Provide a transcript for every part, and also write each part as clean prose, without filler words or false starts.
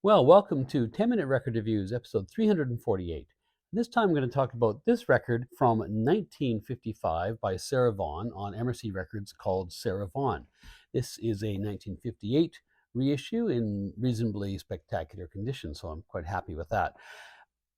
Well, welcome to 10-Minute Record Reviews, episode 348. This time I'm going to talk about this record from 1955 by Sarah Vaughan on EmArcy Records called Sarah Vaughan. This is a 1958 reissue in reasonably spectacular condition, so I'm quite happy with that.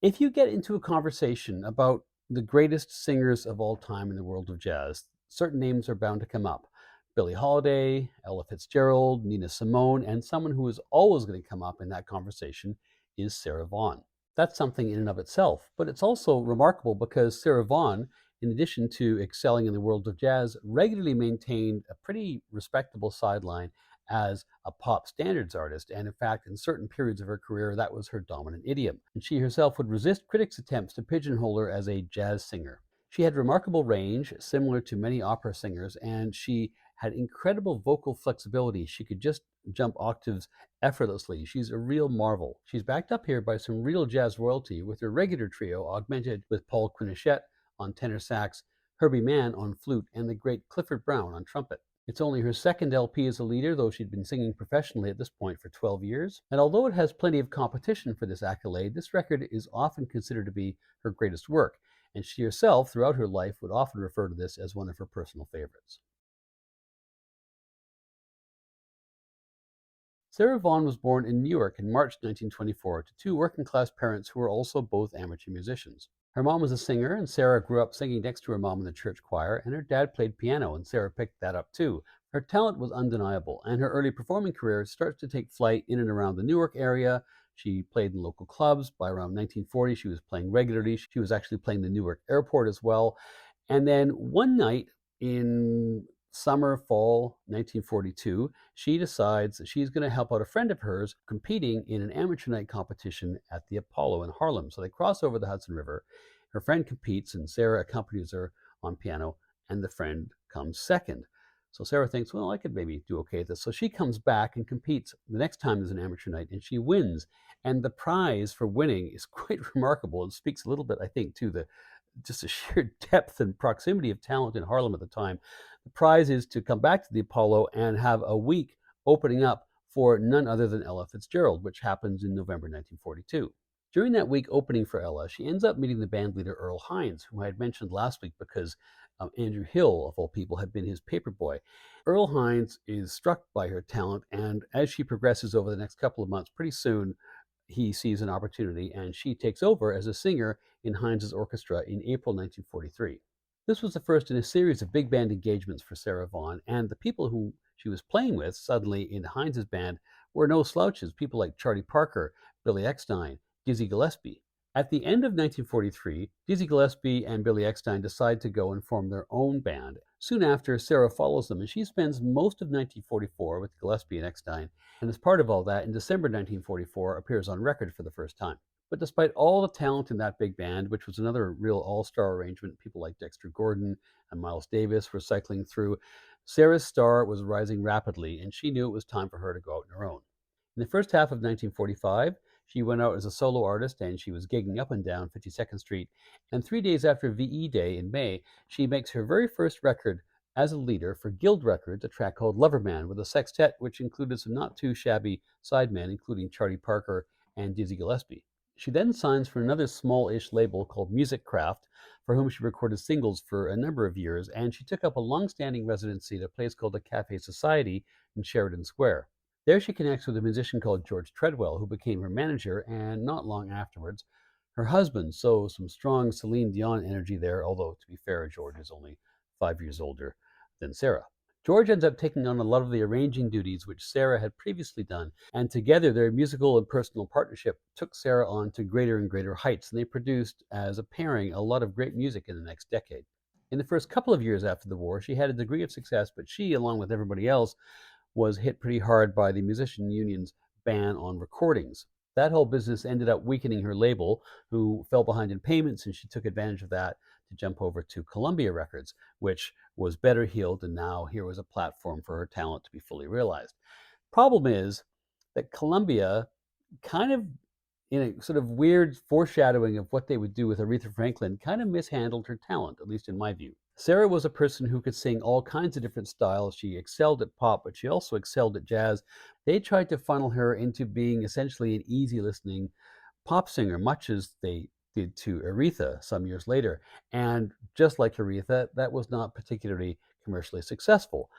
If you get into a conversation about the greatest singers of all time in the world of jazz, certain names are bound to come up. Billie Holiday, Ella Fitzgerald, Nina Simone, and someone who is always going to come up in that conversation is Sarah Vaughan. That's something in and of itself, but it's also remarkable because Sarah Vaughan, in addition to excelling in the world of jazz, regularly maintained a pretty respectable sideline as a pop standards artist, and in fact, in certain periods of her career, that was her dominant idiom. And she herself would resist critics' attempts to pigeonhole her as a jazz singer. She had remarkable range, similar to many opera singers, and she had incredible vocal flexibility. She could just jump octaves effortlessly. She's a real marvel. She's backed up here by some real jazz royalty, with her regular trio augmented with Paul Quinichette on tenor sax, Herbie Mann on flute, and the great Clifford Brown on trumpet. It's only her second LP as a leader, though she'd been singing professionally at this point for 12 years. And although it has plenty of competition for this accolade, this record is often considered to be her greatest work, and she herself, throughout her life, would often refer to this as one of her personal favorites. Sarah Vaughan was born in Newark in March 1924 to two working-class parents who were also both amateur musicians. Her mom was a singer, and Sarah grew up singing next to her mom in the church choir, and her dad played piano, and Sarah picked that up too. Her talent was undeniable, and her early performing career starts to take flight in and around the Newark area. She played in local clubs. By around 1940, she was playing regularly. She was actually playing the Newark airport as well. And then one night in fall 1942, she decides that she's going to help out a friend of hers competing in an amateur night competition at the Apollo in Harlem. So they cross over the Hudson River. Her friend competes, and Sarah accompanies her on piano, and the friend comes second. So Sarah thinks, well, I could maybe do okay at this. So she comes back and competes the next time there's an amateur night, and she wins. And the prize for winning is quite remarkable. It speaks a little bit, I think, to the just a sheer depth and proximity of talent in Harlem at the time. The prize is to come back to the Apollo and have a week opening up for none other than Ella Fitzgerald, which happens in November 1942. During that week opening for Ella, she ends up meeting the band leader Earl Hines, whom I had mentioned last week because Andrew Hill, of all people, had been his paperboy. Earl Hines is struck by her talent, and as she progresses over the next couple of months, pretty soon he sees an opportunity, and she takes over as a singer in Hines's orchestra in April 1943. This was the first in a series of big band engagements for Sarah Vaughan, and the people who she was playing with suddenly in Hines's band were no slouches, people like Charlie Parker, Billy Eckstine, Dizzy Gillespie. At the end of 1943, Dizzy Gillespie and Billy Eckstine decide to go and form their own band. Soon after, Sarah follows them, and she spends most of 1944 with Gillespie and Eckstine, and as part of all that, in December 1944, appears on record for the first time. But despite all the talent in that big band, which was another real all-star arrangement, people like Dexter Gordon and Miles Davis were cycling through, Sarah's star was rising rapidly, and she knew it was time for her to go out on her own. In the first half of 1945, she went out as a solo artist, and she was gigging up and down 52nd Street. And 3 days after VE Day in May, she makes her very first record as a leader for Guild Records, a track called Loverman, with a sextet which included some not too shabby sidemen, including Charlie Parker and Dizzy Gillespie. She then signs for another small-ish label called Music Craft, for whom she recorded singles for a number of years, and she took up a long-standing residency at a place called the Cafe Society in Sheridan Square. There she connects with a musician called George Treadwell, who became her manager, and not long afterwards, her husband. So some strong Celine Dion energy there, although to be fair, George is only 5 years older than Sarah. George ends up taking on a lot of the arranging duties which Sarah had previously done, and together their musical and personal partnership took Sarah on to greater and greater heights, and they produced, as a pairing, a lot of great music in the next decade. In the first couple of years after the war, she had a degree of success, but she, along with everybody else, was hit pretty hard by the musician union's ban on recordings. That whole business ended up weakening her label, who fell behind in payments, and she took advantage of that to jump over to Columbia Records, which was better heeled, and now here was a platform for her talent to be fully realized. Problem is that Columbia, kind of in a sort of weird foreshadowing of what they would do with Aretha Franklin, kind of mishandled her talent, at least in my view. Sarah was a person who could sing all kinds of different styles. She excelled at pop, but she also excelled at jazz. They tried to funnel her into being essentially an easy listening pop singer, much as they did to Aretha some years later. And just like Aretha, that was not particularly commercially successful.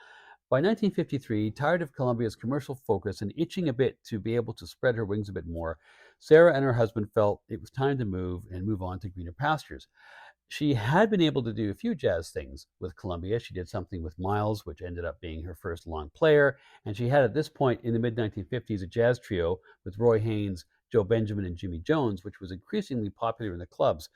By 1953, tired of Columbia's commercial focus and itching a bit to be able to spread her wings a bit more, Sarah and her husband felt it was time to move on to greener pastures. She had been able to do a few jazz things with Columbia. She did something with Miles, which ended up being her first long player. And she had, at this point in the mid 1950s, a jazz trio with Roy Haynes, Joe Benjamin, and Jimmy Jones, which was increasingly popular in the clubs.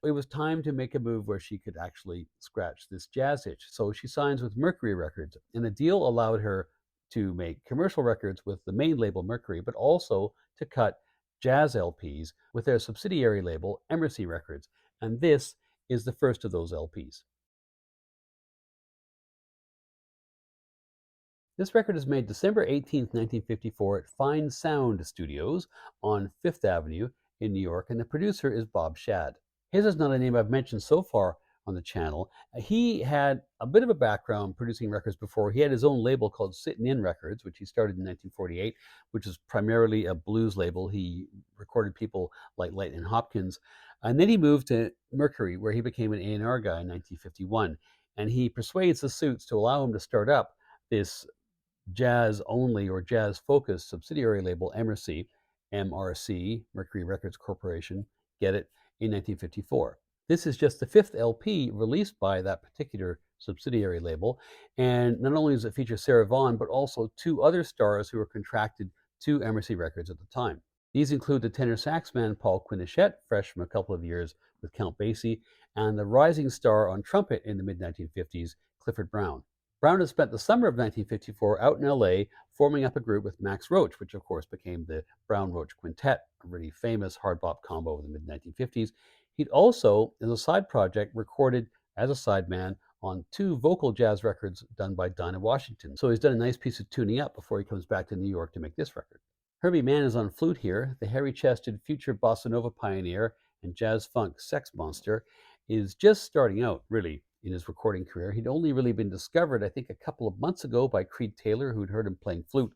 It was time to make a move where she could actually scratch this jazz itch. So she signs with Mercury Records, and the deal allowed her to make commercial records with the main label Mercury, but also to cut jazz LPs with their subsidiary label EmArcy Records. And this is the first of those LPs. This record is made December 18th, 1954 at Fine Sound Studios on Fifth Avenue in New York, and the producer is Bob Shad. His is not a name I've mentioned so far on the channel. He had a bit of a background producing records before. He had his own label called Sittin' In Records, which he started in 1948, which is primarily a blues label. He recorded people like Lightnin' Hopkins. And then he moved to Mercury, where he became an A&R guy in 1951. And he persuades the Suits to allow him to start up this jazz only or jazz focused subsidiary label EmArcy, Mercury Records Corporation, get it, in 1954. This is just the fifth LP released by that particular subsidiary label. And not only does it feature Sarah Vaughan, but also two other stars who were contracted to EmArcy Records at the time. These include the tenor sax man Paul Quinichette, fresh from a couple of years with Count Basie, and the rising star on trumpet in the mid 1950s, Clifford Brown. Brown had spent the summer of 1954 out in LA forming up a group with Max Roach, which of course became the Brown Roach Quintet, a really famous hard bop combo of the mid 1950s. He'd also, as a side project, recorded as a sideman on two vocal jazz records done by Dinah Washington. So he's done a nice piece of tuning up before he comes back to New York to make this record. Herbie Mann is on flute here. The hairy chested future bossa nova pioneer and jazz funk sex monster is just starting out, really, in his recording career. He'd only really been discovered, I think, a couple of months ago by Creed Taylor, who'd heard him playing flute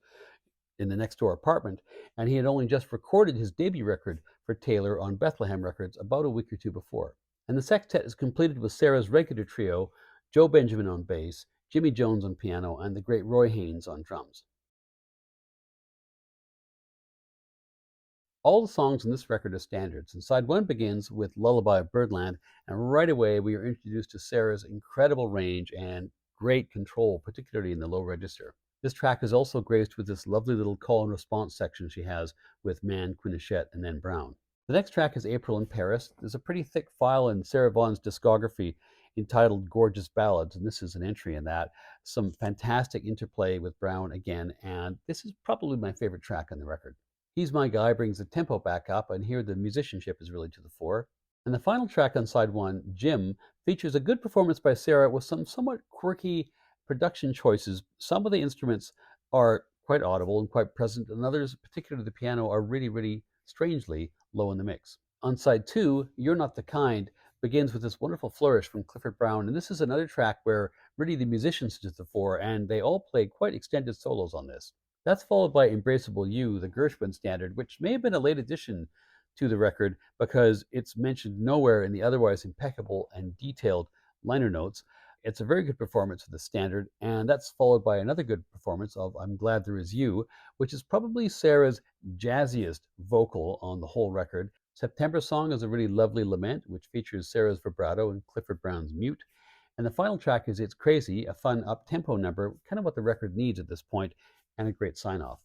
in the next door apartment, and he had only just recorded his debut record for Taylor on Bethlehem Records about a week or two before. And the sextet is completed with Sarah's regular trio, Joe Benjamin on bass, Jimmy Jones on piano, and the great Roy Haynes on drums. All the songs in this record are standards, and side one begins with Lullaby of Birdland, and right away we are introduced to Sarah's incredible range and great control, particularly in the low register. This track is also graced with this lovely little call and response section she has with Mann, Quinichette, and then Brown. The next track is April in Paris. There's a pretty thick file in Sarah Vaughan's discography entitled Gorgeous Ballads, and this is an entry in that. Some fantastic interplay with Brown again, and this is probably my favorite track on the record. He's My Guy brings the tempo back up, and here the musicianship is really to the fore. And the final track on side one, Jim, features a good performance by Sarah with some somewhat quirky production choices. Some of the instruments are quite audible and quite present, and others, particularly the piano, are really, really strangely low in the mix. On side two, You're Not the Kind begins with this wonderful flourish from Clifford Brown, and this is another track where really the musicians are to the fore, and they all play quite extended solos on this. That's followed by Embraceable You, the Gershwin standard, which may have been a late addition to the record because it's mentioned nowhere in the otherwise impeccable and detailed liner notes. It's a very good performance for the standard, and that's followed by another good performance of I'm Glad There Is You, which is probably Sarah's jazziest vocal on the whole record. September Song is a really lovely lament, which features Sarah's vibrato and Clifford Brown's mute. And the final track is It's Crazy, a fun up-tempo number, kind of what the record needs at this point, and a great sign-off.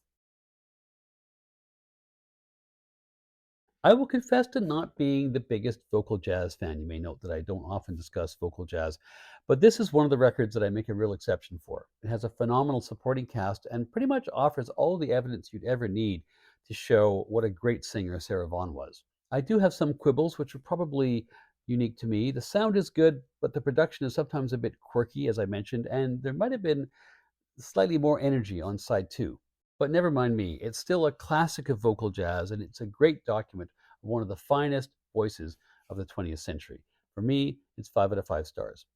I will confess to not being the biggest vocal jazz fan. You may note that I don't often discuss vocal jazz, but this is one of the records that I make a real exception for. It has a phenomenal supporting cast and pretty much offers all the evidence you'd ever need to show what a great singer Sarah Vaughan was. I do have some quibbles, which are probably unique to me. The sound is good, but the production is sometimes a bit quirky, as I mentioned, and there might have been slightly more energy on side two. But never mind me, it's still a classic of vocal jazz, and it's a great document of one of the finest voices of the 20th century. For me, it's 5 out of 5 stars.